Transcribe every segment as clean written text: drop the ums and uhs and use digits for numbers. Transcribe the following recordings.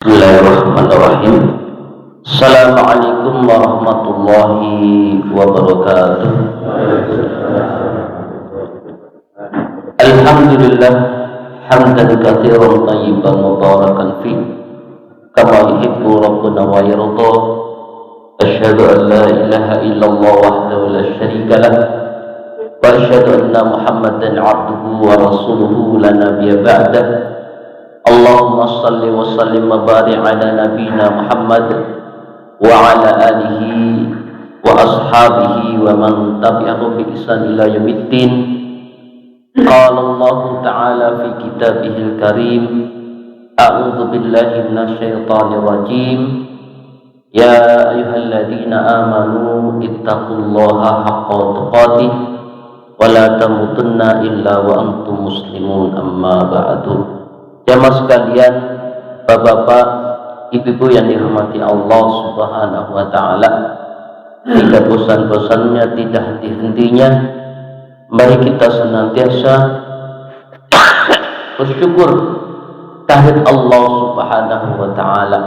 Bismillahirrahmanirrahim. Assalamualaikum warahmatullahi wabarakatuh. Alhamdulillah hamdan katsiran thayyiban mubarakan fi kama yuhibbu rabbuna wa yarda. Asyhadu an la ilaha illallah wahdahu la syarika lah wa asyhadu anna Muhammadan 'abduhu wa rasuluhu la nabiyya ba'dah. Allahumma salli wa sallim wa barik ala nabina Muhammad wa ala alihi wa ashabihi wa man tabi'ahum bi ihsan ila yaumiddin. Qala Allah ta'ala fi kitabihil karim, a'udzu billahi minasy syaithanir rajim. Ya ayyuhalladzina amanu ittaqullaha haqqa tuqatih wa la tamutunna illa wa antum muslimun, amma ba'du. Jamaah sekalian, bapak-bapak, ibu-ibu yang dirahmati Allah Subhanahu wa taala, tidak bosan-bosannya, tidak henti-hentinya, mari kita senantiasa bersyukur kehadirat Allah Subhanahu wa taala.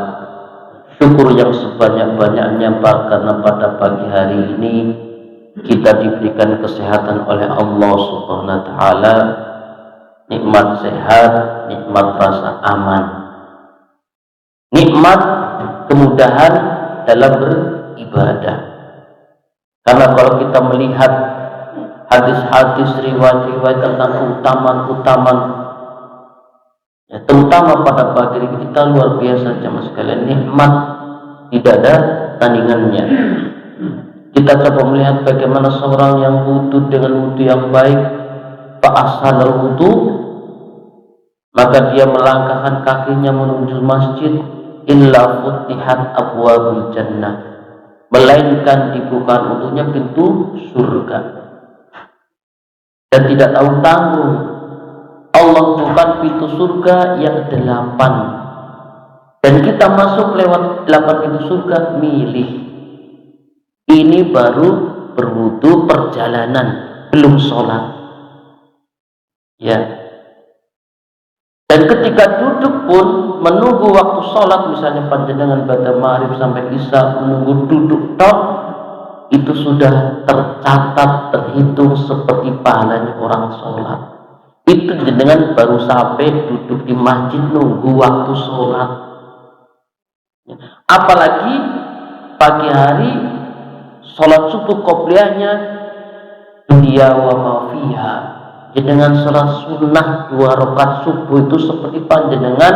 Syukur yang sebanyak-banyaknya, karena pada pagi hari ini kita diberikan kesehatan oleh Allah Subhanahu wa taala. Nikmat sehat, nikmat rasa aman, nikmat kemudahan dalam beribadah. Karena kalau kita melihat hadis-hadis, riwayat-riwayat tentang keutamaan-keutamaan, ya, terutama pada pagi ini, kita luar biasa jemaah sekalian, nikmat tidak ada tandingannya. Kita coba melihat bagaimana seorang yang wudu dengan wudu yang baik, fa'asal wudu, maka dia melangkahkan kakinya menuju masjid, illa futihat abwabul jannah, melainkan dibuka untuknya pintu surga. Dan tidak tahu tanggung, Allah bukan pintu surga yang 8, dan kita masuk lewat 8 pintu surga, milih. Ini baru berwudu perjalanan, belum sholat. Ya. Dan ketika duduk pun menunggu waktu sholat, misalnya panjenengan pada maghrib sampai isya menunggu duduk tok, itu sudah tercatat, terhitung seperti pahalanya orang sholat. Itu jenengan baru sampai duduk di masjid nunggu waktu sholat. Apalagi pagi hari sholat subuh qobliyahnya dunia wa ma fiha. Dengan salat sunnah 2 rakaat subuh itu seperti panjenengan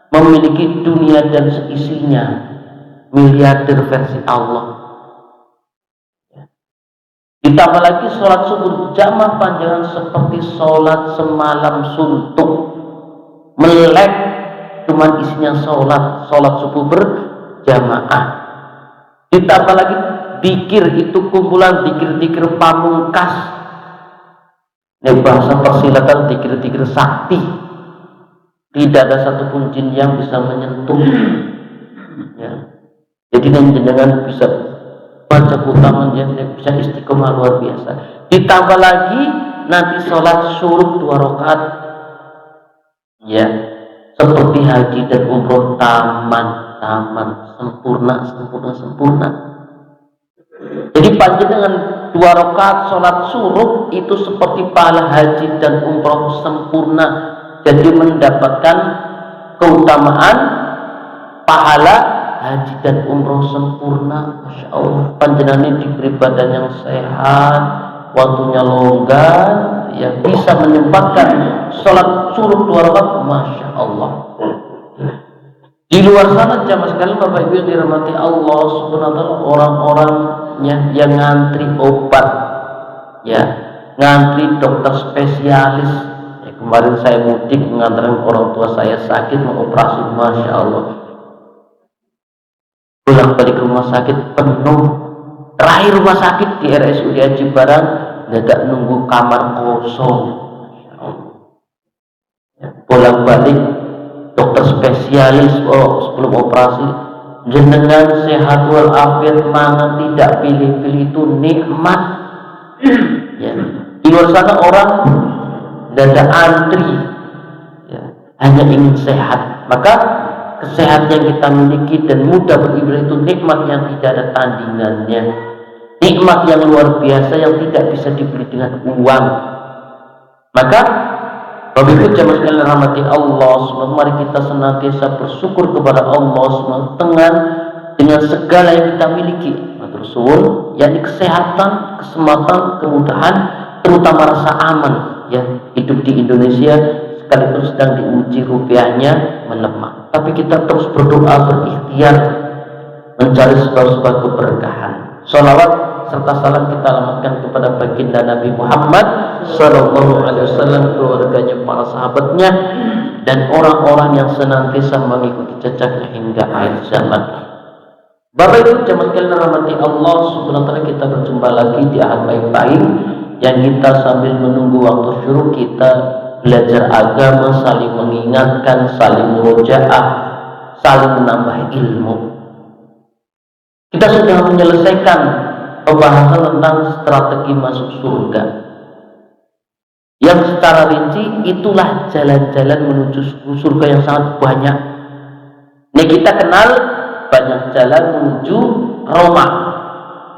memiliki dunia dan seisinya, miliarder versi Allah. Ditambah lagi salat subuh jamaah panjenengan seperti salat semalam suntuk, melek, cuman isinya salat subuh berjamaah. Ditambah lagi zikir, itu kumpulan zikir-zikir pamungkas. Ini bahasa persilatan zikir-zikir sakti. Tidak ada satupun jin yang bisa menyentuh. Ya. Jadi jenengan bisa baca keutamaan yang bisa istiqomah luar biasa. Ditambah lagi nanti sholat syuruk 2 rakaat. Ya, seperti haji dan umroh, taman sempurna. Jadi panjenengan 2 rakaat sholat syuruk itu seperti pahala haji dan umroh sempurna. Jadi mendapatkan keutamaan pahala haji dan umroh sempurna. Masya Allah, panjenengan ini diberi badan yang sehat, waktunya longgar, ya, bisa menyempatkan sholat syuruk 2 rakaat. Masya Allah. Di luar sana jamaah sekalian, Bapak Ibu yang dirahmati Allah Subhanahu wa taala, orang-orangnya yang ngantri obat, ya, ngantri dokter spesialis. Ya, kemarin saya mudik mengantarkan orang tua saya sakit, mau operasi, Masya Allah. Pulang balik ke rumah sakit penuh. Terakhir rumah sakit di RSUD Haji Barang, tidak nunggu kamar kosong. Masya Allah. Ya, pulang balik dokter spesialis, sebelum operasi, jenengan sehat walafiat, mana tidak pilih-pilih, itu nikmat. Ya. Di luar sana orang tidak ada antri, ya, hanya ingin sehat. Maka kesehatan yang kita miliki dan mudah beribadah itu nikmat yang tidak ada tandingannya, nikmat yang luar biasa yang tidak bisa dibeli dengan uang. Maka Bapak Ibu jamaah sekalian rahmati Allah, mari kita senantiasa bersyukur kepada Allah dengan segala yang kita miliki. Matur suwun, yakni kesehatan, kesempatan, kemudahan, terutama rasa aman. Ya, hidup di Indonesia sekalipun sedang diuji rupiahnya melemah, tapi kita terus berdoa, berikhtiar mencari sebab-sebab keberkahan. Sholawat serta salam kita alamatkan kepada baginda Nabi Muhammad Sallallahu Alaihi Wasallam, keluarganya, para sahabatnya, dan orang-orang yang senantiasa mengikuti jejaknya hingga akhir zaman. Bapak Ibu jemaah sekalian rahmati Allah Subhanahu wa taala, kita berjumpa lagi di Ahad Baik-Baik yang kita sambil menunggu waktu syuruk kita belajar agama, saling mengingatkan, saling murojaah, saling menambah ilmu. Kita sudah menyelesaikan pembahasan tentang strategi masuk surga, yang secara rinci itulah jalan-jalan menuju surga yang sangat banyak. Ini kita kenal banyak jalan menuju Roma.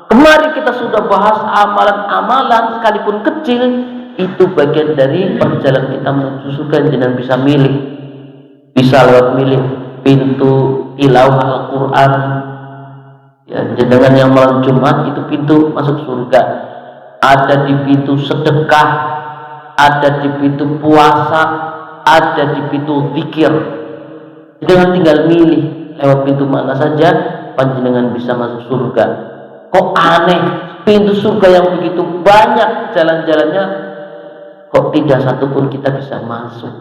Kemarin kita sudah bahas amalan-amalan sekalipun kecil itu bagian dari perjalanan kita menuju surga. Jangan bisa milih, bisa lewat milih pintu tilawah Al-Quran. Ya, jenengan yang malam Jumat itu pintu masuk surga. Ada di pintu sedekah, ada di pintu puasa, ada di pintu zikir. Jangan tinggal milih lewat pintu mana saja panjenengan bisa masuk surga. Kok aneh, pintu surga yang begitu banyak jalan-jalannya, kok tidak satupun kita bisa masuk?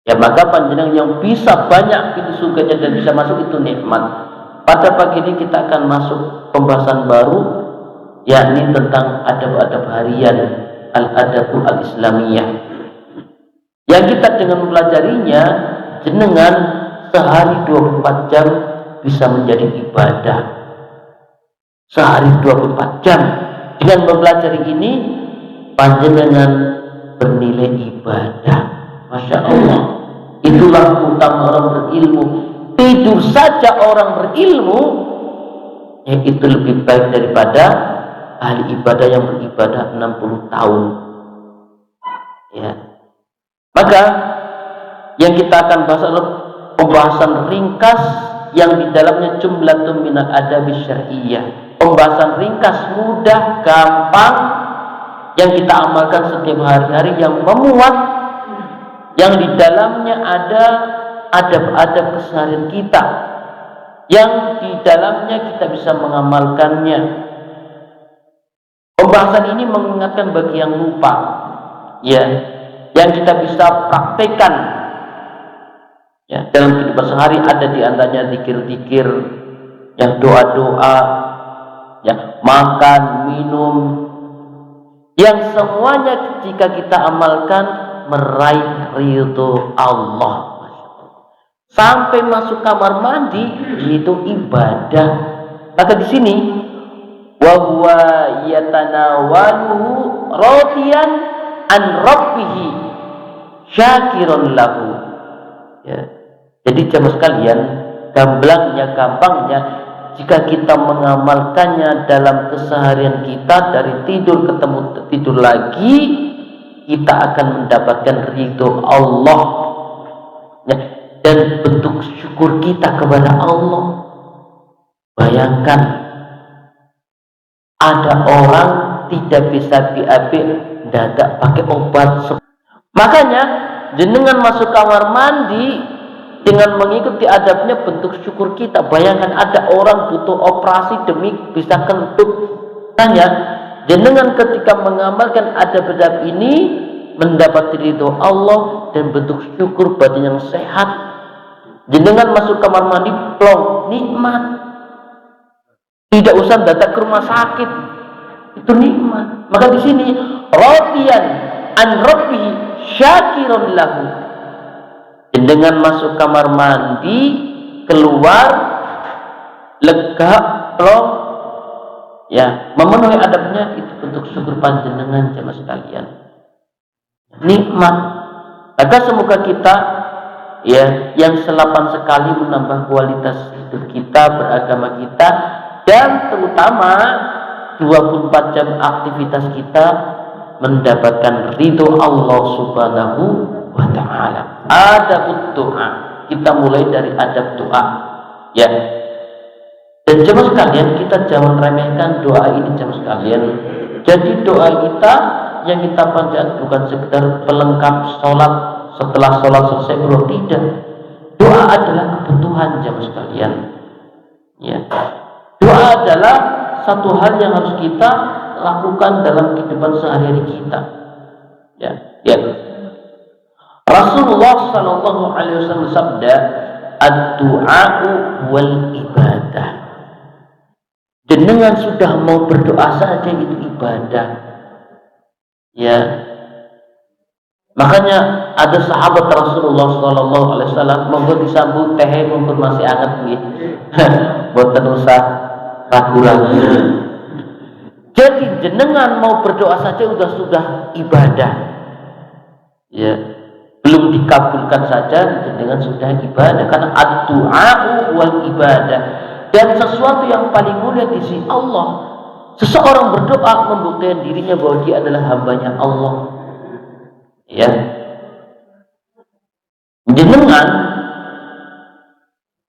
Ya, maka panjenengan yang bisa banyak pintu surganya dan bisa masuk itu nikmat. Pada pagi ini kita akan masuk pembahasan baru, yakni tentang adab-adab harian, al-adabul al-islamiyah, yang kita dengan mempelajarinya jenengan sehari 24 jam bisa menjadi ibadah. Sehari 24 jam dengan mempelajari ini panjenengan bernilai ibadah. Masya Allah, itulah utama orang berilmu. Tidur saja orang berilmu, itu lebih baik daripada ahli ibadah yang beribadah 60 tahun. Ya. Maka yang kita akan bahas adalah pembahasan ringkas yang di dalamnya jumlatun minal adabi syar'iyyah. Pembahasan ringkas, mudah, gampang, yang kita amalkan setiap hari-hari, yang memuat, yang di dalamnya ada adab-adab keseharian kita, yang di dalamnya kita bisa mengamalkannya. Pembahasan ini mengingatkan bagi yang lupa, ya, yang kita bisa praktekkan, ya, dalam kehidupan sehari. Ada di antaranya zikir-zikir, yang doa-doa, ya, makan, minum, yang semuanya jika kita amalkan meraih ridho Allah. Sampai masuk kamar mandi itu ibadah. Maka di sini wa huwa yatanawaluhu radiyan an rabbihi syakiran lahu. Ya. Jadi jemaah sekalian, gampangnya jika kita mengamalkannya dalam keseharian kita, dari tidur ketemu tidur lagi, kita akan mendapatkan ridho Allah. Ya. Dan bentuk syukur kita kepada Allah. Bayangkan, ada orang tidak bisa BAB, dadak pakai obat. Makanya jenengan masuk kamar mandi dengan mengikuti adabnya, bentuk syukur kita. Bayangkan ada orang butuh operasi demi bisa kentut. Tanya, jenengan ketika mengamalkan adab-adab ini mendapat ridho Allah dan bentuk syukur batin yang sehat. Jenengan masuk kamar mandi plong, nikmat. Tidak usah datang ke rumah sakit, itu nikmat. Maka di sini radiyan an rabbihi syakiran lahu. Jenengan masuk kamar mandi, keluar lega, plong, ya, memenuhi adabnya, itu bentuk syukur panjenengan jemaah sekalian. Nikmat. Maka semoga kita ya, yang selapan sekali menambah kualitas hidup kita, beragama kita, dan terutama 24 jam aktivitas kita mendapatkan ridho Allah Subhanahu wa ta'ala. Adab doa, kita mulai dari adab doa, ya. Dan jemaah sekalian, kita jangan remehkan doa ini, jemaah sekalian. Jadi doa kita yang kita panjatkan bukan sekedar pelengkap sholat, setelah sholat selesai bro, tidak. Doa adalah kebutuhan, jemaah sekalian, ya. Doa adalah satu hal yang harus kita lakukan dalam kehidupan sehari-hari kita, ya. Rasulullah Shallallahu Alaihi Wasallam sabda, ad-du'a'u wal ibadah. Jenengan sudah mau berdoa saja itu ibadah, ya. Makanya ada sahabat Rasulullah Shallallahu Alaihi Wasallam monggo disambut teh monggo masih hangat nih, boten usah ragu-ragu. Jadi jenengan mau berdoa saja sudah ibadah, ya. Belum dikabulkan saja jenengan sudah ibadah, karena ad-du'a'u wal ibadah. Dan sesuatu yang paling mulia di sisi Allah, seseorang berdoa membuktikan dirinya bahwa dia adalah hambanya Allah, ya. Jenengan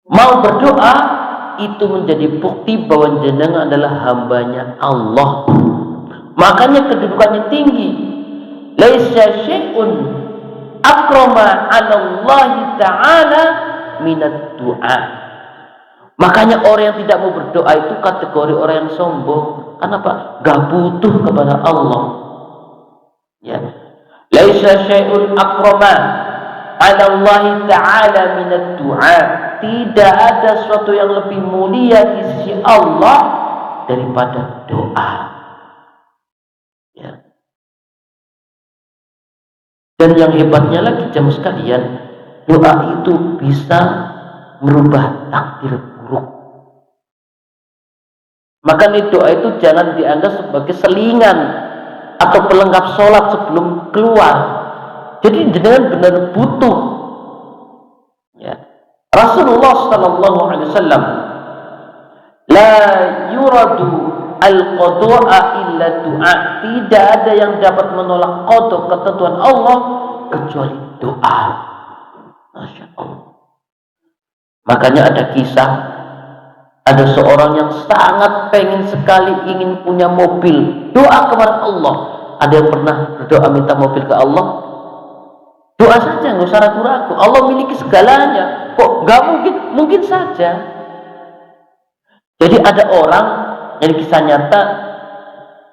mau berdoa itu menjadi bukti bahwa jenengan adalah hambanya Allah. Makanya kedudukannya tinggi. Laisa syai'un akrama 'ala Allah ta'ala minad du'a. Makanya orang yang tidak mau berdoa itu kategori orang yang sombong. Kenapa? Gak butuh kepada Allah, ya. Laisa syai'un akrama 'ala Allah ta'ala minad du'a. Tidak ada sesuatu yang lebih mulia di sisi Allah daripada doa, ya. Dan yang hebatnya lagi jemaah sekalian, doa itu bisa merubah takdir buruk. Makanya doa itu jangan dianggap sebagai selingan atau pelengkap sholat sebelum keluar. Jadi jangan benar butuh, ya. Rasulullah Sallallahu Alaihi Wasallam, la yuradu al-qadha'a illa du'a. Tidak ada yang dapat menolak qada, ketentuan Allah, kecuali doa. Masya Allah. Makanya ada kisah, ada seorang yang sangat pengen sekali ingin punya mobil, doa kepada Allah. Ada yang pernah berdoa minta mobil ke Allah? Doa saja, nggak usah ragu-ragu. Allah miliki segalanya. Kok nggak mungkin? Mungkin saja. Jadi ada orang yang kisah nyata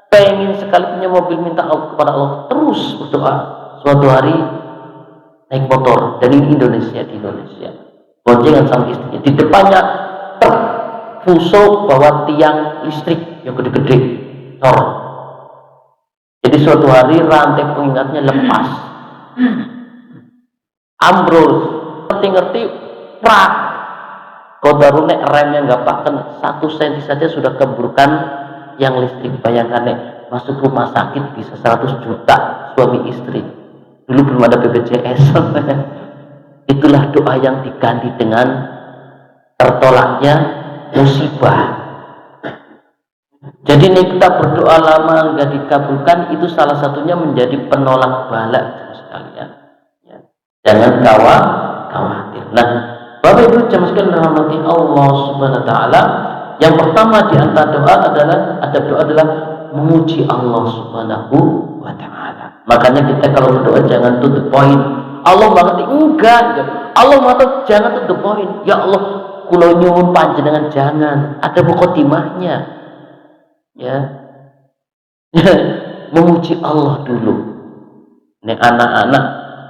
pengen sekali punya mobil, minta kepada Allah, terus berdoa. Suatu hari naik motor dari Indonesia, di Indonesia, boncengan sama istrinya, di depannya fuso bawa tiang listrik yang gede-gede, tor. Jadi suatu hari rantai pengingatnya lepas, ambrol, ngerti-ngerti, prak. Kau baru nek remnya nggak pakai 1 senti saja sudah keburukan yang listrik. Bayangkan nek masuk rumah sakit bisa 100 juta suami istri. Dulu belum ada BPJS. Itulah doa yang diganti dengan tertolaknya musibah. Jadi nih kita berdoa lama nggak dikabulkan, itu salah satunya menjadi penolak bala sekalian. Ya. Jangan khawatir. Nah, Bapak Ibu jemaah sekalian rahmati Allah Subhanahu wa taala, yang pertama di antara doa adalah memuji Allah Subhanahu wa taala. Makanya kita kalau berdoa jangan to the point. Allah mengerti enggak. Allah mengerti jangan to the point. Ya Allah, kula nyuwun panjenengan jangan. Ada mukadimahnya. Ya. Memuji Allah dulu. Nek anak-anak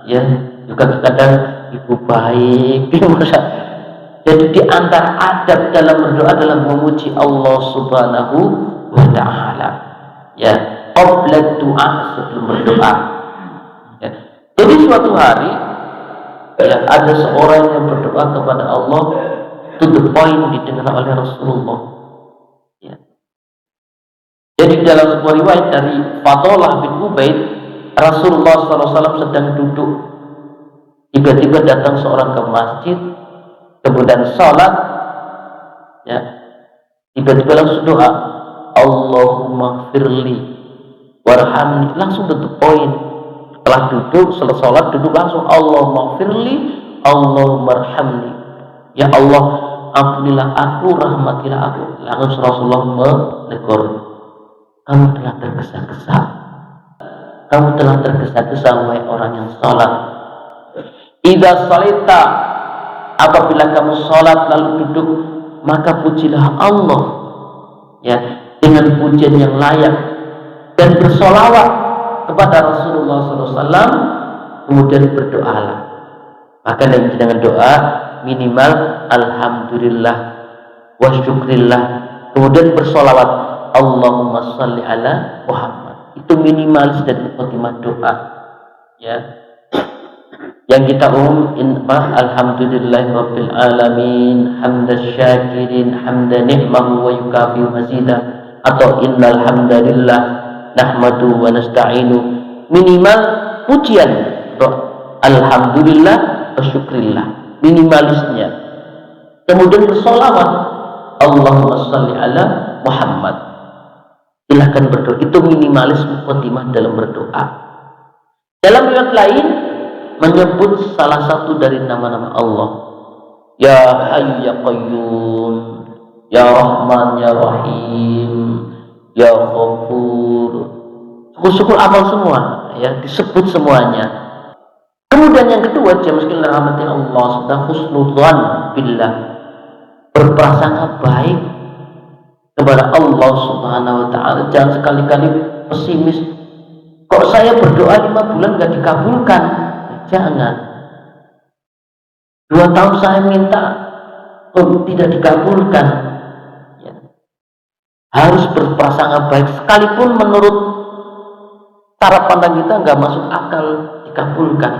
ya juga kadang ibu baik. Jadi di antara adab dalam berdoa adalah memuji Allah Subhanahu wa taala. Ya, qabla doa, sebelum berdoa. Ya. Jadi suatu hari ya, ada seorang yang berdoa kepada Allah, to the point, didengar oleh Rasulullah. Ya. Jadi dalam sebuah riwayat dari Fadlah bin Ubaid, Rasulullah SAW sedang duduk di Tiba-tiba datang seorang ke masjid, kemudian sholat, ya, tiba-tiba langsung doa, Allahumma firli warhamni, langsung tutup poin. Setelah duduk, setelah sholat, duduk langsung Allahumma firli, Allahumma arhamni, ya Allah ampunilah aku, rahmatilah aku. Langsung Rasulullah menegur, kamu telah tergesa-gesa, kamu telah tergesa-gesa wahai orang yang sholat. Idza sholita, apabila kamu sholat lalu duduk, maka pujilah Allah, ya, dengan pujian yang layak, dan bersolawat kepada Rasulullah SAW, kemudian berdoalah. Maka dengan doa minimal alhamdulillah wa syukrillah, kemudian bersolawat Allahumma sholli ala Muhammad. Itu minimalis dari khotimah doa, ya. Yang kita alhamdulillahi rabbil alamin hamdas syakirin hamdan ni'mahu wa yukafi mazida, atau innal hamdalillah nahmadu wa nasta'inu. Minimal pujian alhamdulillah wa syukrillah, minimalisnya. Kemudian bersolawat Allahumma sholli ala Muhammad. Silahkan berdoa, itu minimalis khotimah dalam berdoa. Dalam riwayat lain menyebut salah satu dari nama-nama Allah, ya Hayyu ya Qayyum, ya Rahman ya Rahim, ya Ghafur. Syukur amal semua, ya, disebut semuanya. Kemudian yang kedua, jamaah sekalian rahmati Allah, sudah husnudzan billah, berprasangka baik kepada Allah Subhanahu wa taala. Jangan sekali-kali pesimis, kok saya berdoa 5 bulan gak dikabulkan. Jangan. 2 tahun saya minta, tidak dikabulkan, ya. Harus berprasangka baik, sekalipun menurut cara pandang kita nggak masuk akal dikabulkan.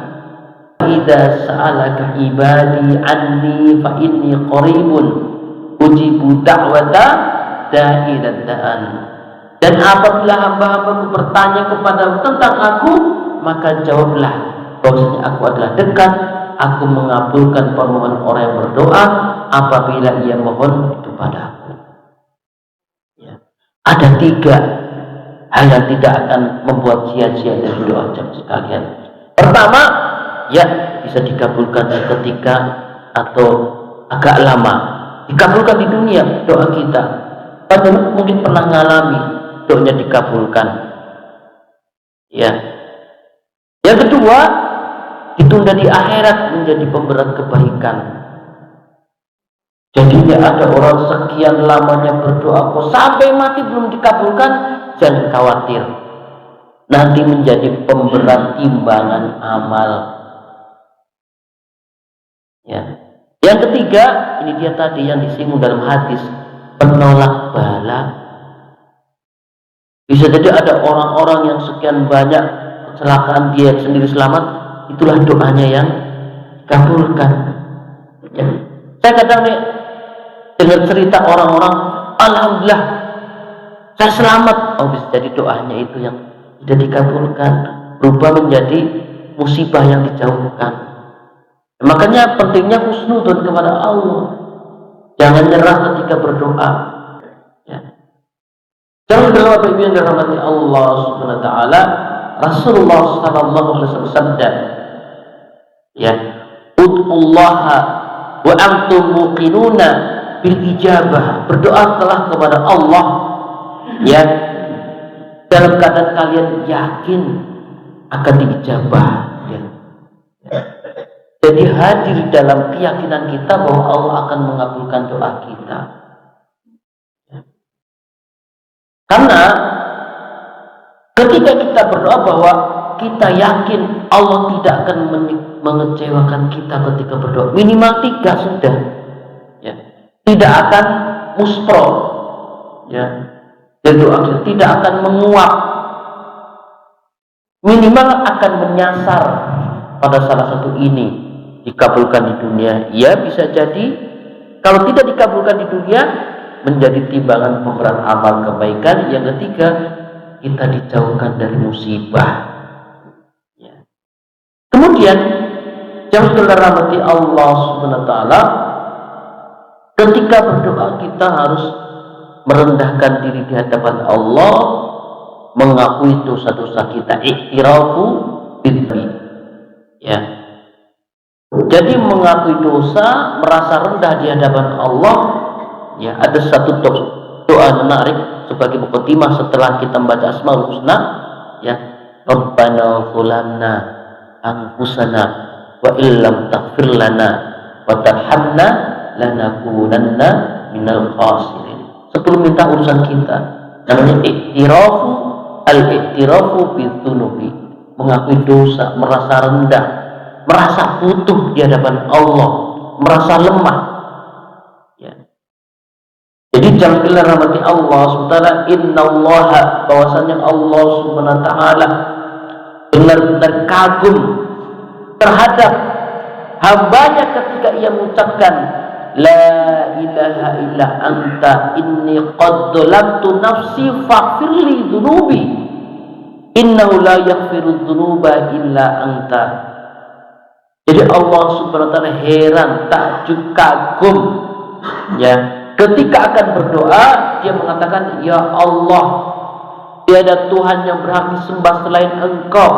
Idza sa'alaka ibadi anni fa inni qaribun ujibu da'wata da'i da'an. Dan apabila hamba-hambaku bertanya kepadamu tentang aku, maka jawablah bahwasanya aku adalah dekat, aku mengabulkan permohonan orang yang berdoa apabila ia mohon kepada aku. Ya. Ada 3 hal yang tidak akan membuat sia-sia dari doa jamaah sekalian. Pertama, ya, bisa dikabulkan seketika atau agak lama. Dikabulkan di dunia doa kita. Padahal mungkin pernah ngalami doanya dikabulkan. Ya. Yang kedua, ditunda di akhirat menjadi pemberat kebaikan. Jadinya ada orang sekian lamanya berdoa kok sampai mati belum dikabulkan, jangan khawatir. Nanti menjadi pemberat timbangan amal. Ya. Yang ketiga, ini dia tadi yang disinggung dalam hadis, penolak bala. Bisa jadi ada orang-orang yang sekian banyak kecelakaan, dia sendiri selamat, itulah doanya yang dikabulkan. Ya. Saya kadang nih dengar cerita orang-orang, alhamdulillah saya selamat, bisa jadi doanya itu yang tidak dikabulkan, berubah menjadi musibah yang dijauhkan. Makanya pentingnya husnudzon kepada Allah, jangan nyerah ketika berdoa. Ya. Jangan berdoa yang dirahmati Allah Subhanahu wa taala. Rasulullah sallallahu alaihi wasallam bersabda, ya, ud'ullaha wa antum muqinuna bil ijabah. Berdoalah kepada Allah, ya, dalam keadaan kalian yakin akan diijabah, ya. Jadi hadir dalam keyakinan kita bahwa Allah akan mengabulkan doa kita, ya. Karena ketika kita berdoa bahwa kita yakin Allah tidak akan mengecewakan kita ketika berdoa, minimal 3 sudah, ya. Tidak akan muspro, ya, dan doa kita tidak akan menguap, minimal akan menyasar pada salah satu ini. Dikabulkan di dunia, ya, bisa jadi. Kalau tidak dikabulkan di dunia, menjadi timbangan pemberat amal kebaikan. Yang ketiga, kita dijauhkan dari musibah, ya. Kemudian Jamaah rahmati Allah Subhanahu wa taala, ketika berdoa kita harus merendahkan diri di hadapan Allah, mengakui dosa-dosa kita, iktirafu bidzambi. Ya. Jadi mengakui dosa, merasa rendah di hadapan Allah. Ya, ada satu doa menarik sebagai mukadimah setelah kita membaca Asmaul Husna, ya. Rabbana zalamna anfusana wa illam taghfir lana wa tarhamna lanakunanna minal khasirin. Sebelum minta urusan kita, namanya al-iktirafu bidzunubi, mengakui dosa, merasa rendah, merasa butuh di hadapan Allah, merasa lemah. Ya. Jadi jangan rahmati Allah Subhanahu innallaha, bahwasanya Allah Subhanahu wa taala benar-benar kagum terhadap hambanya ketika ia mengucapkan la ilaha illa anta inni qad dhalamtu nafsi faghfirli dzunubi innahu la yaghfiru dzunuba illa anta. Jadi Allah Subhanahu wa taala heran, takjub, kagum, ya, ketika akan berdoa dia mengatakan, ya Allah, tiada Tuhan yang berhak disembah selain Engkau.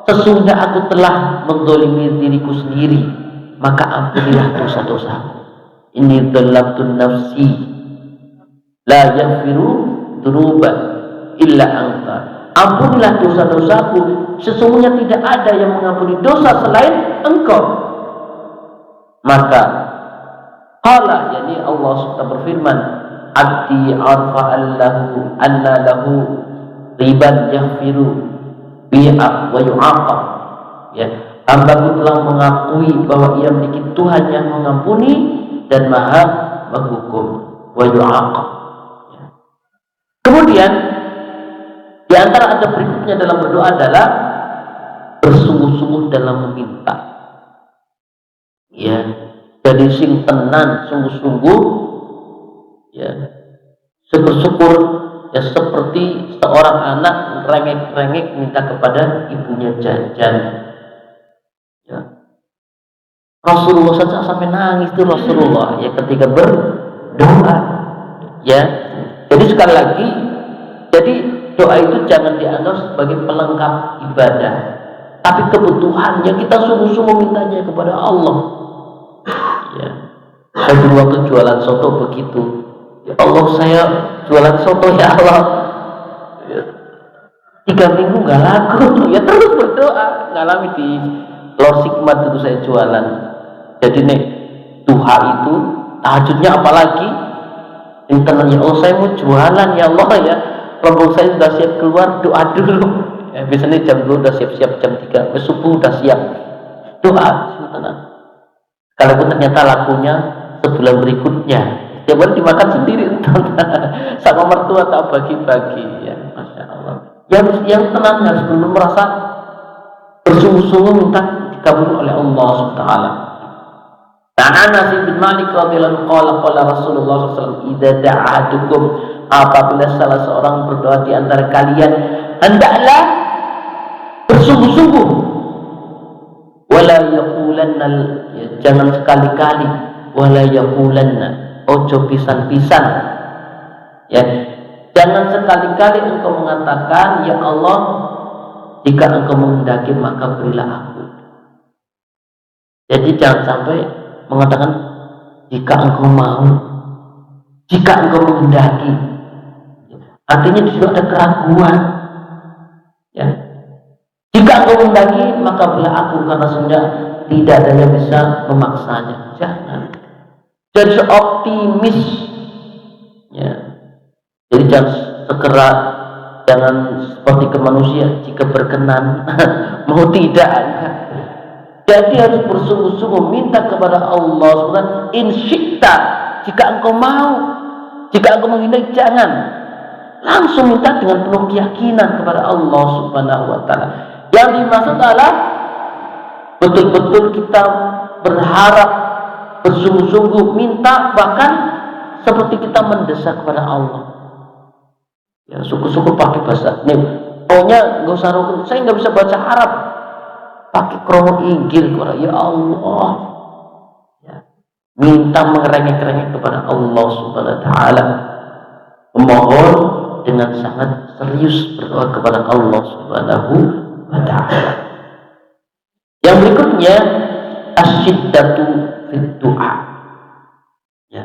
Sesungguhnya aku telah menzalimi diriku sendiri, maka ampunilah dosa-dosaku. Inni dhalamtu nafsi la yaghfiru dzunuba illa anta. Ampunilah dosa-dosaku, sesungguhnya tidak ada yang mengampuni dosa selain Engkau. Maka qala, yani Allah SWT berfirman, abdi arfa allahu anna lahu riban yaghfiru bi'a wa yu'aqab. Ya, hambaku telah mengakui bahwa ia memiliki Tuhan yang mengampuni dan maha menghukum, wa yu'aqab. Ya. Kemudian di antara adab berikutnya dalam berdoa adalah bersungguh-sungguh dalam meminta. Ya, jadi sing tenan, sungguh-sungguh, ya, syukur-syukur, ya, seperti seorang anak rengek-rengek minta kepada ibunya jajan. Ya. Rasulullah saja sampai nangis itu Rasulullah, ya, ketika berdoa. Ya, jadi sekali lagi, jadi doa itu jangan dianggap sebagai pelengkap ibadah, tapi kebutuhan yang kita sungguh-sungguh mintanya kepada Allah. Ya, saya dulu waktu jualan soto begitu. Ya Allah, saya jualan soto, ya Allah, ya, 3 minggu nggak laku, ya terus berdoa. Ngalami di Lor Sikmat itu saya jualan. Jadi nih duha itu tahajudnya apalagi internet, ya Allah saya mau jualan, ya Allah, ya rombong saya sudah siap keluar, doa dulu. Ya, biasanya jam 2 udah siap-siap, jam 3 subuh udah siap doa. Kalaupun ternyata lakunya sebulan berikutnya, tiap hari dimakan sendiri sama mertua tak bagi-bagi, ya, Masya Allah. Yang tenang, harus benar merasa bersungguh-sungguh minta dikabulkan oleh Allah Subhanahu wa taala. Anas bin Malik radhiyallahu anhu qala Rasulullah SAW, idza da'atukum, apabila salah seorang berdoa di antara kalian, hendaklah bersungguh-sungguh, wala yaqulanna, ya, jangan sekali-kali, wala yaqulanna, ojo pisan-pisan, ya, jangan sekali-kali engkau mengatakan, ya Allah, jika engkau menghendaki maka berilah aku. Jadi jangan sampai mengatakan jika engkau mau, jika engkau menghendaki. Artinya di situ ada keraguan. Ya. Jika engkau menghendaki maka berilah aku, karena sudah tidak ada yang bisa memaksanya. Jangan. Jadi optimis. Ya. Jadi jangan segera, jangan seperti ke manusia, jika berkenan mau tidak. Jadi harus bersungguh-sungguh minta kepada Allah Subhanahu, insyikta, jika engkau mau, jika engkau menghindari, jangan langsung minta dengan penuh keyakinan kepada Allah Subhanahu wa taala. Yang dimaksud adalah betul-betul kita berharap, bersungguh-sungguh minta, bahkan seperti kita mendesak kepada Allah. Ya, syukur-syukur pakai bahasa. Nih, pokoknya nggak usah rukun. Saya nggak bisa baca Arab. pakai kromo inggil ya Allah, ya, minta mengerengek-rengek kepada Allah Subhanahu wa taala, memohon dengan sangat serius berdoa kepada Allah Subhanahu wa taala. Yang berikutnya asyiddatu fid du'a. Ya,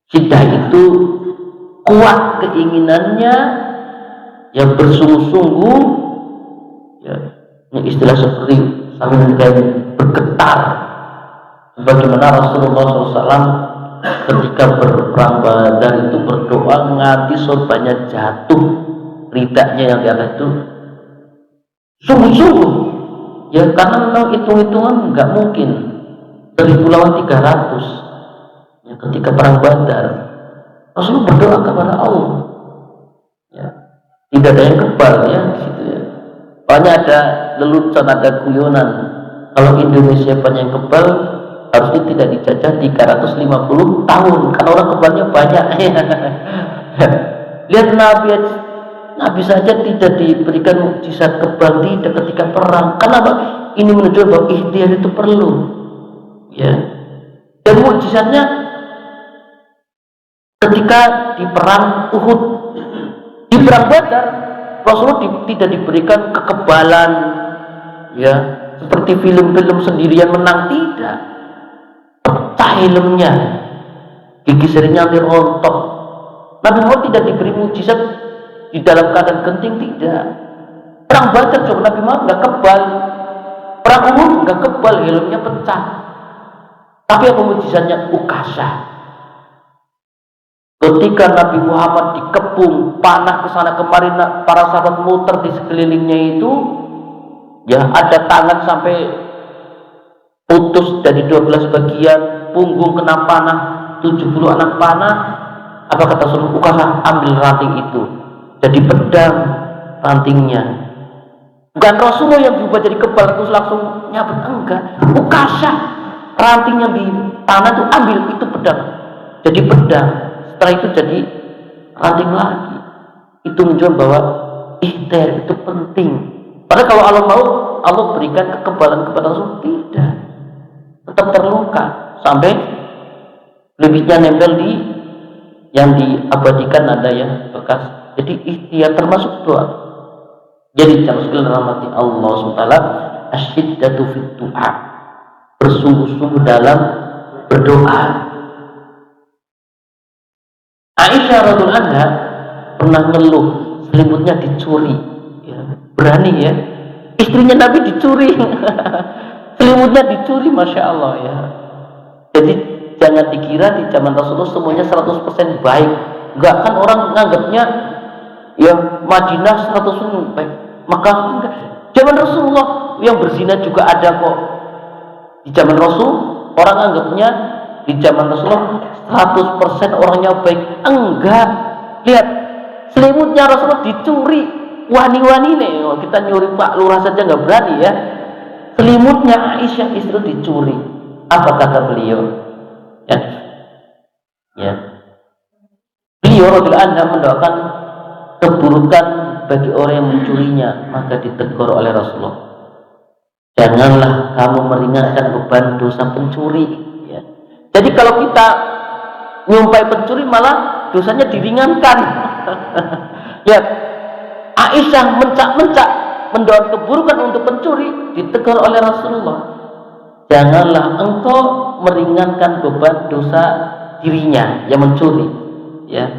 syiddah itu kuat keinginannya, yang bersungguh-sungguh, ya, ini istilah seperti sambil kayak bergetar, sebagaimana Rasulullah SAW ketika berperang Badar itu berdoa nganti sorbannya jatuh, ridaknya yang di atas itu sungguh-sungguh, ya, karena memang hitung-hitungan nggak mungkin 1.000 lawan 300, ya, ketika perang Badar Rasulullah berdoa kepada Allah, ya, tidak ada yang kebal, ya, di situ, ya. Banyak ada lelucon, ada guyonan, kalau Indonesia banyak yang kebal harusnya tidak dijajah 350 tahun karena orang kebalnya banyak. Lihat Nabi saja tidak diberikan mukjizat kebal tidak ketika perang. Kenapa? Ini menunjukkan bahwa ikhtiar itu perlu, ya. Dan mukjizatnya ketika di perang Uhud, di perang Badar Rasulullah tidak diberikan kekebalan, ya, seperti film-film sendirian menang, tidak. Pecah helmnya, gigi serinya hampir rontok. Nabi Muhammad tidak diberi mukjizat di dalam keadaan genting, tidak. Perang Badar coba Nabi Muhammad nggak kebal, perang Uhud nggak kebal, helmnya pecah. Tapi apa mukjizatnya? Ukasha. Ketika Nabi Muhammad dikepung, panah kesana kemari, para sahabat muter di sekelilingnya itu, ya, ada tangan sampai putus dari 12 bagian, punggung kena panah, 70 anak panah. Apa kata Rasulullah? Ukasha, ambil ranting itu, jadi pedang rantingnya. Bukan Rasulullah yang berubah jadi kebal terus langsung nyabut, enggak. Ukasha, ranting yang di tanah itu ambil, itu pedang, jadi pedang. Setelah itu jadi ranting lagi. Itu menunjukkan bahwa ikhtiar itu penting. Padahal kalau Allah mau, Allah berikan kekebalan kepada Rasul, tidak, tetap terluka sampai lebihnya nempel di yang diabadikan, ada yang bekas. Jadi ikhtiar termasuk doa. Jadi jangan sekali rahmati Allah SWT, asyiddatu fid du'a, bersungguh-sungguh dalam berdoa. Aisyah radhiyallahu anha pernah ngeluh selimutnya dicuri, ya, berani, ya, istrinya Nabi dicuri. Selimutnya dicuri, Masya Allah, ya. Jadi jangan dikira di zaman Rasulullah semuanya 100% baik. Enggak, kan orang nganggapnya ya Madinah 100% baik, maka enggak. Zaman Rasulullah yang berzina juga ada kok. Di zaman Rasul orang anggapnya di zaman Rasulullah 100% orangnya baik. Enggak. Lihat, selimutnya Rasulullah dicuri. Wani-wani nih, kita nyuri Pak Lurah saja nggak berani, ya. Selimutnya Aisyah istri dicuri. Apa kata beliau? Ya. Ya. Beliau radhiyallahu anha mendoakan keburukan bagi orang yang mencurinya, maka ditegur oleh Rasulullah. Janganlah kamu meringankan beban dosa pencuri, ya. Jadi kalau kita nyumpai pencuri malah dosanya diringankan. Lihat, Aisyah mencak-mencak mendoakan keburukan untuk pencuri, ditegur oleh Rasulullah. Janganlah engkau meringankan beban dosa dirinya yang mencuri, ya.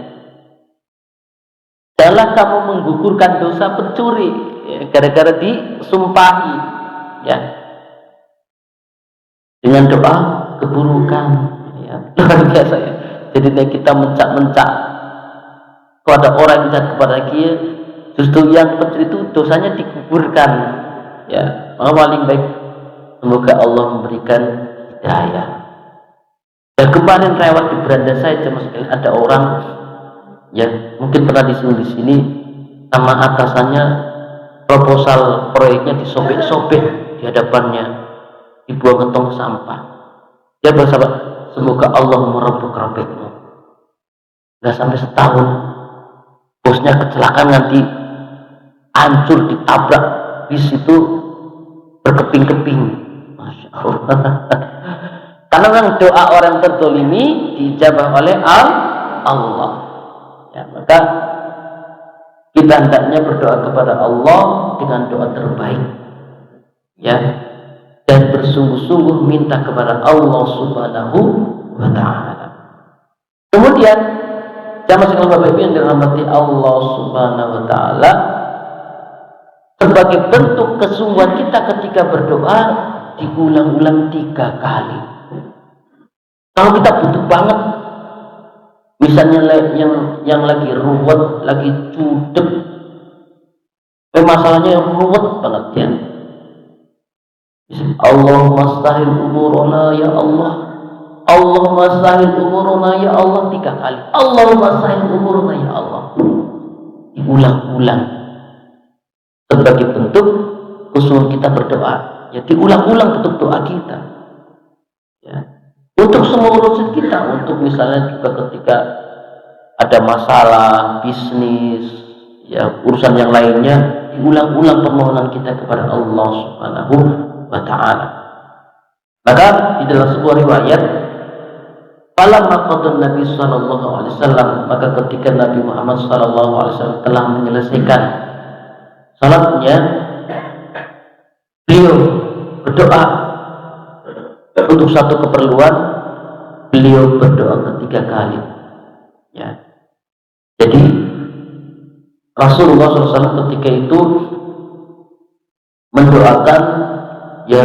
Janganlah kamu menggugurkan dosa pencuri, ya, gara-gara disumpahi, ya, dengan doa keburukan, ya. Luar biasa, ya. Jadi kita mencak-mencak kepada orang yang jahat kepada dia, justru yang pencuri itu dosanya digugurkan, ya. Maka paling baik semoga Allah memberikan hidayah. Dan kemarin lewat di beranda saya ada orang, ya, mungkin pernah disinggung di sini, sama atasannya proposal proyeknya disobek-sobek di hadapannya, dibuang ke tong sampah. Dia bersahabat, semoga Allah merebuk-rebukmu. Nggak sampai setahun, bosnya kecelakaan, nanti hancur, ditabrak bis itu, berkeping-keping. Masya Allah. Karena memang doa orang terzalimi diijabah oleh Allah. Ya, maka kita hendaknya berdoa kepada Allah dengan doa terbaik, ya, dan bersungguh-sungguh minta kepada Allah Subhanahu wa Ta'ala. Kemudian, jamaah sekalian Bapak Ibu yang dirahmati Allah Subhanahu wa Ta'ala, sebagai bentuk kesungguhan kita ketika berdoa diulang-ulang 3 kali. Kalau kita butuh banget, misalnya yang lagi ruwet, lagi cudek, masalahnya yang ruwet banget ya. Allahumma sahil umurona ya Allah, Allahumma sahil umurona ya Allah 3 kali. Allahumma sahil umurona ya Allah. Diulang-ulang sebagai bentuk kesungguhan kita berdoa. Ya, diulang-ulang bentuk doa kita. Ya. Untuk semua urusan kita, untuk misalnya juga ketika ada masalah bisnis, ya, urusan yang lainnya, diulang-ulang permohonan kita kepada Allah Subhanahu wa Ta'ala. Maka di dalam sebuah riwayat, falamma qada Nabi sallallahu alaihi wasallam, maka ketika Nabi Muhammad sallallahu alaihi wasallam telah menyelesaikan salatnya, beliau berdoa untuk satu keperluan, beliau berdoa 3 kali. Ya. Jadi Rasulullah SAW ketika itu mendoakan, ya,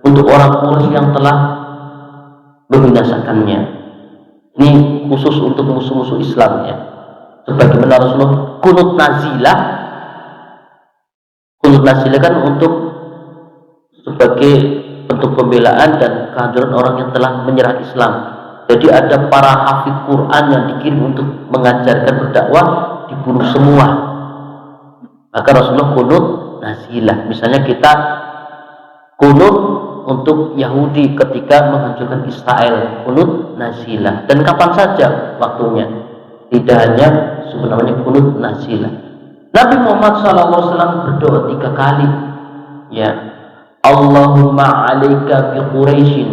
untuk orang Quraisy yang telah membinasakannya. Ini khusus untuk musuh-musuh Islam, ya. Sebagaimana Rasulullah kunut nazilah kan untuk sebagai bentuk pembelaan dan kehadiran orang yang telah menyerah Islam. Jadi ada para hafid Quran yang dikirim untuk mengajarkan berdakwah, dibunuh semua. Maka Rasulullah kunut nazilah. Misalnya kita kunut untuk Yahudi ketika menghancurkan Israel, kunut nazilah. Dan kapan saja waktunya, tidak hanya sebenarnya kunut nazilah. Nabi Muhammad SAW berdoa 3 kali, ya. Allahumma alaika bi Quraisyin,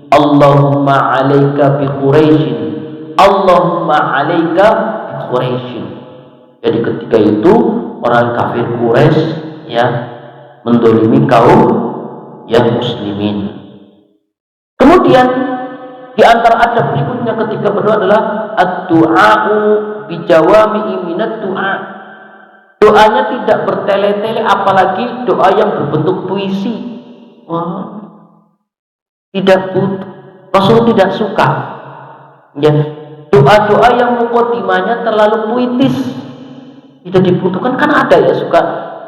Allahumma alaika bi Quraisyin, Allahumma alaika bi Quraisyin. Jadi ketika itu orang kafir Quraisy, ya, mendolimi kaum yang muslimin. Kemudian di antara adab berikutnya ketika berdoa adalah ad-du'a'u bi jawami'i minad du'a. Doanya tidak bertele-tele, apalagi doa yang berbentuk puisi. Wah, tidak butuh. Rasul tidak suka, ya, doa-doa yang muqaddimahnya terlalu puitis. Tidak dibutuhkan. Kan ada ya suka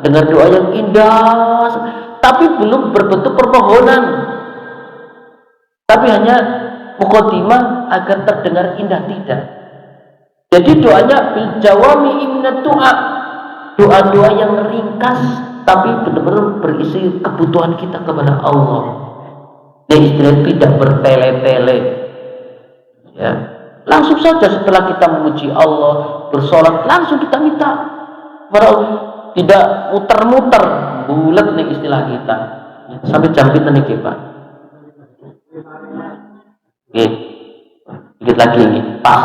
dengar doa yang indah tapi belum berbentuk permohonan, tapi hanya muqaddimah agar terdengar indah. Tidak. Jadi doanya bil jawami minad du'a, doa-doa yang ringkas tapi benar-benar berisi kebutuhan kita kepada Allah. Yang istilahnya tidak bertele-tele, ya. Langsung saja setelah kita memuji Allah, bersolat, langsung kita minta kepada Allah. Tidak muter-muter, bulat nih istilah kita. Sampai jam kita nih Pak. Oke, dikit lagi nih, pas.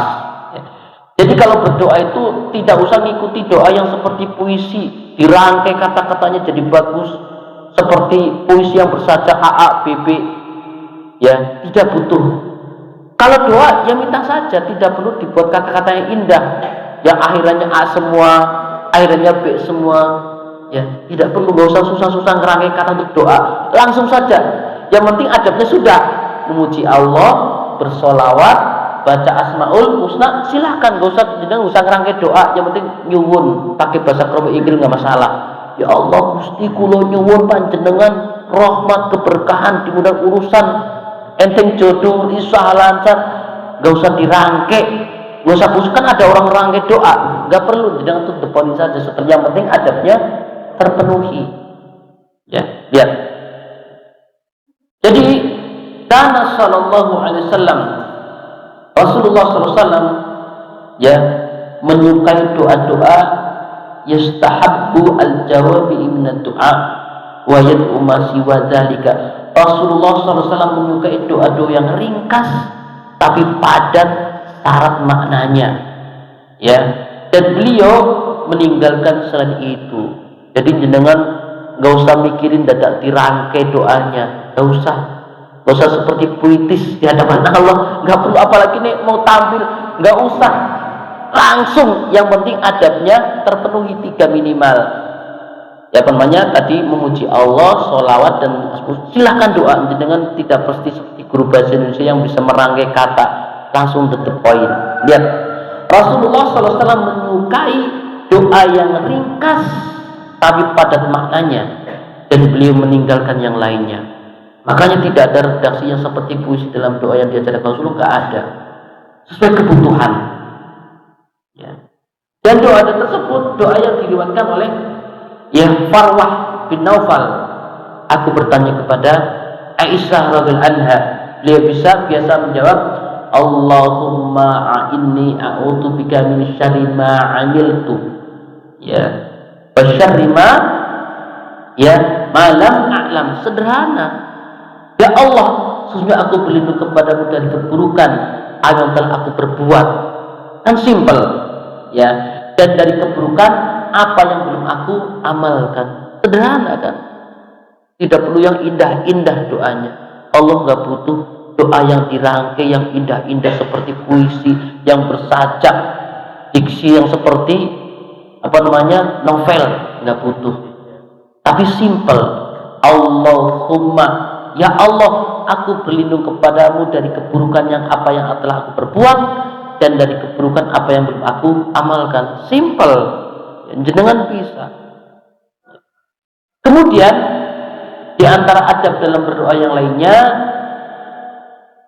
Jadi kalau berdoa itu tidak usah ngikuti doa yang seperti puisi, dirangkai kata-katanya jadi bagus, seperti puisi yang bersaja A, B, B. Ya, tidak butuh. Kalau doa ya minta saja, tidak perlu dibuat kata-kata yang indah, yang akhirannya A semua, akhirnya B semua. Ya, tidak perlu, gak usah susah-susah ngerangkai kata untuk doa. Langsung saja. Yang penting adabnya sudah memuji Allah, bersolawat, baca Asmaul Husna, silahkan, gak usah ngerangkai doa. Yang penting nyuwun pakai bahasa kromo Inggris nggak masalah. Ya Allah, Gusti kula nyuwun panjenengan rahmat keberkahan dimudahkan urusan, enteng jodoh isah lancar. Gak usah dirangkai, gak usah pusing. Kan ada orang rangkai doa, gak perlu dengan tutup deponin saja. Seperti yang penting adabnya terpenuhi. Ya, lihat. Jadi kana sallallahu alaihi wasallam, Rasulullah SAW, ya, menyukai doa-doa yastahabbu al-jawabi min ad-du'a, wa yad'u ma siwa dzalika. Rasulullah SAW menyukai doa-doa yang ringkas tapi padat syarat maknanya, ya. Dan beliau meninggalkan selain itu. Jadi jenengan nggak usah mikirin dadak dirangkai doanya, nggak usah seperti puitis di hadapan Allah, nggak perlu, apalagi nih mau tampil, nggak usah, langsung. Yang penting adabnya terpenuhi 3 minimal. Ya namanya tadi memuji Allah, sholawat, dan silahkan doa dengan tidak pasti seperti guru bahasa Indonesia yang bisa merangkai kata, langsung to the point. Lihat, Rasulullah SAW menyukai doa yang ringkas tapi padat maknanya, dan beliau meninggalkan yang lainnya. Makanya tidak ada redaksi yang seperti puisi dalam doa yang diajarkan Rasulullah, nggak ada, sesuai kebutuhan, ya. Dan doa tersebut doa yang diriwayatkan oleh Farwah bin Naufal. Aku bertanya kepada Aisyah radhiyallahu anha, beliau biasa menjawab, Allahumma a'inni a'udzubika min syarri ma 'amiltu, ya, wa syarri ma lam a'lam. Sederhana, ya Allah, sesungguhnya aku berlindung kepadamu dari keburukan yang telah aku perbuat. Kan simpel, ya. Dan dari keburukan apa yang belum aku amalkan. Sederhana kan? Tidak perlu yang indah-indah doanya. Allah nggak butuh doa yang dirangkai, yang indah-indah seperti puisi, yang bersajak, diksi yang seperti novel, nggak butuh. Tapi simple, Allahumma, ya Allah, aku berlindung kepadamu dari keburukan yang telah aku perbuat, dan dari keburukan apa yang belum aku amalkan. Simple, jenengan bisa. Kemudian di antara adab dalam berdoa yang lainnya,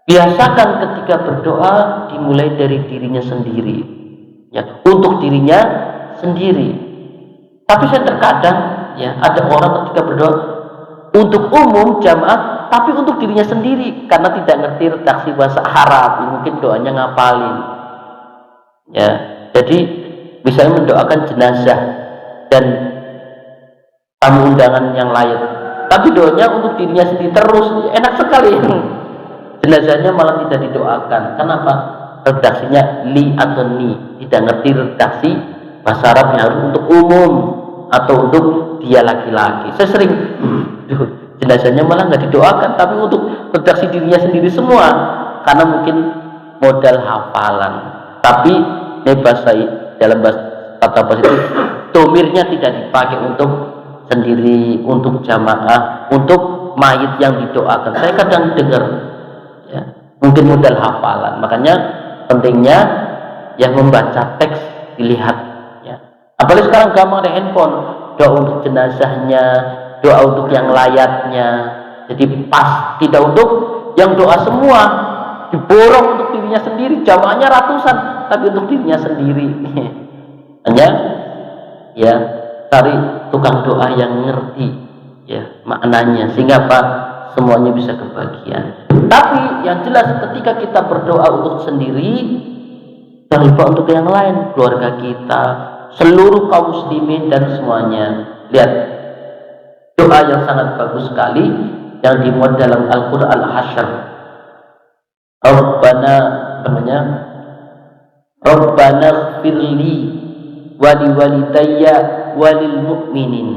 biasakan ketika berdoa dimulai dari dirinya sendiri, ya, untuk dirinya sendiri. Tapi saya terkadang, ya, ada orang ketika berdoa untuk umum jamaah tapi untuk dirinya sendiri karena tidak ngerti redaksi bahasa Arab, mungkin doanya ngapalin, ya. Jadi misalnya mendoakan jenazah dan tamu undangan yang lain, tapi doanya untuk dirinya sendiri terus, enak sekali. Jenazahnya malah tidak didoakan. Kenapa? Redaksinya li atau ni, tidak ngerti redaksi bahasa Arab yang harus untuk umum atau untuk dia laki-laki. Saya sering jenazahnya malah nggak didoakan, tapi untuk redaksi dirinya sendiri semua, karena mungkin modal hafalan. Tapi dalam kata positif, domirnya tidak dipakai untuk sendiri, untuk jamaah, untuk mayit yang didoakan. Saya kadang dengar, ya, mungkin modal hafalan. Makanya pentingnya yang membaca teks dilihat, ya. Apalagi sekarang gampang ada handphone, doa untuk jenazahnya, doa untuk yang layatnya. Jadi pas, tidak untuk yang doa semua diborong untuk dirinya sendiri, jamaahnya ratusan tapi untuk dirinya sendiri. Hanya, ya, cari tukang doa yang ngerti, ya, maknanya, sehingga semuanya bisa kebagian. Tapi yang jelas ketika kita berdoa untuk sendiri, jangan lupa untuk yang lain, keluarga kita, seluruh kaum muslimin dan semuanya. Lihat doa yang sangat bagus sekali yang dimuat dalam Al-Qur'an Al-Hasyr. Rabbana ighfirli wa liwalidayya walil mu'minin,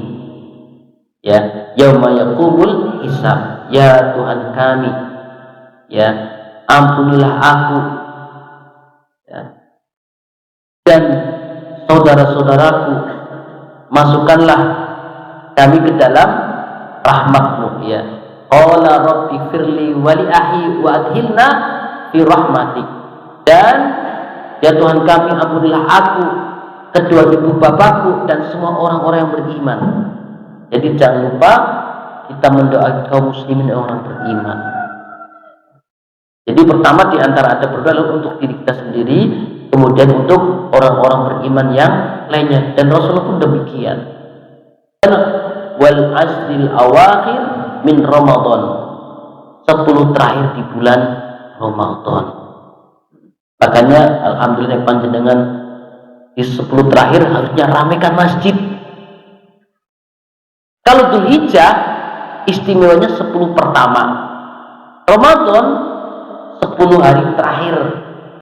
ya, yauma yaqumul hisab. Ya Tuhan kami, ya, ampunilah aku, ya, dan saudara-saudaraku, masukkanlah kami ke dalam rahmat-Mu, ya. Qala rabbi firli wa li ahi wa adkhilna fi rahmatik. Dan ya Tuhan kami, ampunilah aku, kedua ibu bapakku, dan semua orang-orang yang beriman. Jadi jangan lupa kita mendoakan kaum muslimin dan orang beriman. Jadi pertama di antara ada berdoa untuk diri kita sendiri, kemudian untuk orang-orang beriman yang lainnya, dan Rasulullah pun demikian. Wal asril awakhir min Ramadan, 10 terakhir di bulan Ramadan. Makanya alhamdulillah panjenengan di 10 terakhir harusnya ramaikan masjid. Kalau Dzulhijjah istimewanya 10 pertama, Ramadan 10 hari terakhir.